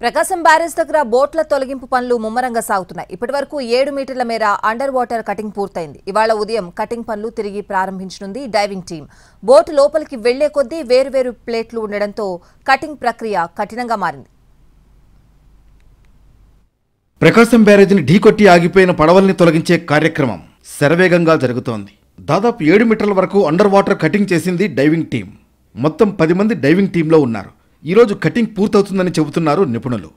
ప్రకాశం barrage దగ్గర బోట్ల తొలగింపు పనులు ముమ్మరంగా సాగుతున్నాయి. ఇప్పటివరకు 7 మీటర్ల మేర అండర్ వాటర్ కటింగ్ పూర్తయింది. ఇవాళ ఉదయం కటింగ్ పనులు తిరిగి ప్రారంభించనుంది డైవింగ్ టీం. బోట్ లోపలికి వెళ్లే కొద్దీ వేర్వేరు ప్లేట్లు ఉండడంతో కటింగ్ ప్రక్రియ కఠినంగా మారింది. ప్రకాశం బ్యారేజ్ని ఢీకొట్టి ఆగిపోయిన పడవల్ని తొలగించే కార్యక్రమం శరవేగంగా జరుగుతోంది. దాదాపు 7 మీటర్ల వరకు అండర్ వాటర్ కటింగ్ చేసింది డైవింగ్ టీం. మొత్తం 10 మంది డైవింగ్ టీంలో ఉన్నారు. ఈరోజు కటింగ్ పూర్తవుతుందని చెబుతున్నారు నిపుణులు.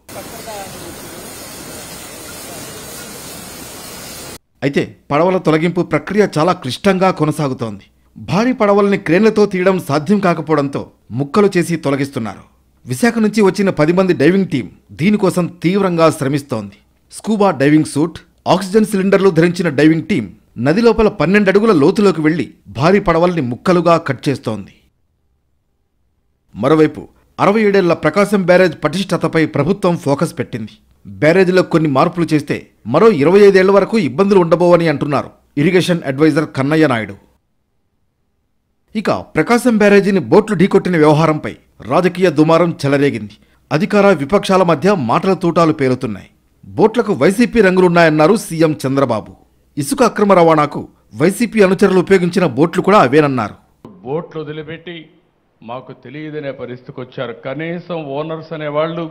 అయితే పడవల తొలగింపు ప్రక్రియ చాలా క్లిష్టంగా కొనసాగుతోంది. భారీ పడవల్ని క్రేన్లతో తీయడం సాధ్యం కాకపోవడంతో ముక్కలు చేసి తొలగిస్తున్నారు. విశాఖ నుంచి వచ్చిన 10 మంది డైవింగ్ టీం దీనికోసం తీవ్రంగా శ్రమిస్తోంది. స్కూబా డైవింగ్ సూట్, ఆక్సిజన్ సిలిండర్లు ధరించిన డైవింగ్ టీం నది లోపల 12 అడుగుల లోతులోకి వెళ్లి భారీ పడవల్ని ముక్కలుగా కట్ చేస్తోంది. మరోవైపు 67 ఏళ్ల ప్రకాశం బ్యారేజ్ పటిష్టతపై ప్రభుత్వం ఫోకస్ పెట్టింది. బ్యారేజ్లో కొన్ని మార్పులు చేస్తే మరో 25 ఏళ్ల వరకు ఇబ్బందులు ఉండబోవని అంటున్నారు ఇరిగేషన్ అడ్వైజర్ కన్నయ్య నాయుడు. ఇక ప్రకాశం బ్యారేజీని బోట్లు ఢీకొట్టిన వ్యవహారంపై రాజకీయ దుమారం చెలరేగింది. అధికార విపక్షాల మధ్య మాటల తూటాలు పేరుతున్నాయి. బోట్లకు వైసీపీ రంగులున్నాయన్నారు సీఎం చంద్రబాబు. ఇసుక అక్రమ రవాణాకు వైసీపీ అనుచరులు ఉపయోగించిన బోట్లు కూడా అవేనన్నారు. బోట్లు వదిలిపెట్టి మాకు తెలియదనే పరిస్థితికి వచ్చారు. కనీసం ఓనర్స్ అనేవాళ్ళు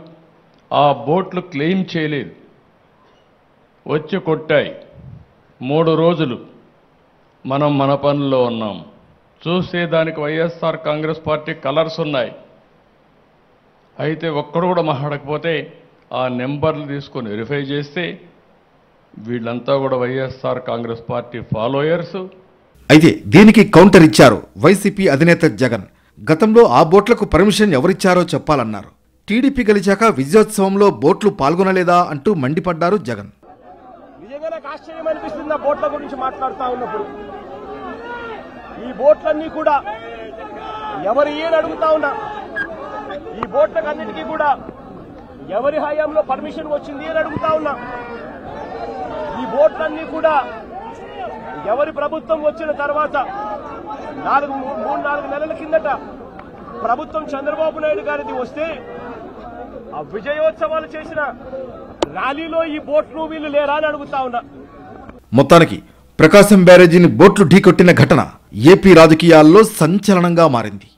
ఆ బోట్లు క్లెయిమ్ చేయలేదు. వచ్చి కొట్టాయి. 3 రోజులు మనం మన పనుల్లో ఉన్నాం. చూస్తే దానికి వైఎస్ఆర్ కాంగ్రెస్ పార్టీ కలర్స్ ఉన్నాయి. అయితే ఒక్కడు కూడా మాట్లాడకపోతే ఆ నెంబర్లు తీసుకొని వెరిఫై చేస్తే వీళ్ళంతా కూడా వైఎస్ఆర్ కాంగ్రెస్ పార్టీ ఫాలోయర్స్. అయితే దీనికి కౌంటర్ ఇచ్చారు వైసీపీ అధినేత జగన్. గతంలో ఆ బోట్లకు పర్మిషన్ ఎవరిచ్చారో చెప్పాలన్నారు. టీడీపీ గెలిచాక విజయోత్సవంలో బోట్లు పాల్గొనలేదా అంటూ మండిపడ్డారు జగన్. నిజంగా నాకు ఆశ్చర్యం అనిపిస్తుంది ఆ బోట్ల గురించి మాట్లాడుతూ ఉన్నప్పుడు. ఈ బోట్లన్నీ కూడా ఎవరు ఏని అడుగుతా ఉన్నా, ఈ బోట్లకు అన్నిటికీ కూడా ఎవరి హయాంలో పర్మిషన్ వచ్చింది అని అడుగుతా ఉన్నా. ఈ బోట్లన్నీ కూడా ఎవరి ప్రభుత్వం వచ్చిన తర్వాత 3-4 నెలల కిందట ప్రభుత్వం చంద్రబాబు నాయుడు గారిది వస్తే ఆ విజయోత్సవాలు చేసిన ర్యాలీలో ఈ బోట్లు వీళ్ళు లేరా అని అడుగుతా ఉన్నా. మొత్తానికి ప్రకాశం బ్యారేజీని బోట్లు ఢీకొట్టిన ఘటన ఏపీ రాజకీయాల్లో సంచలనంగా మారింది.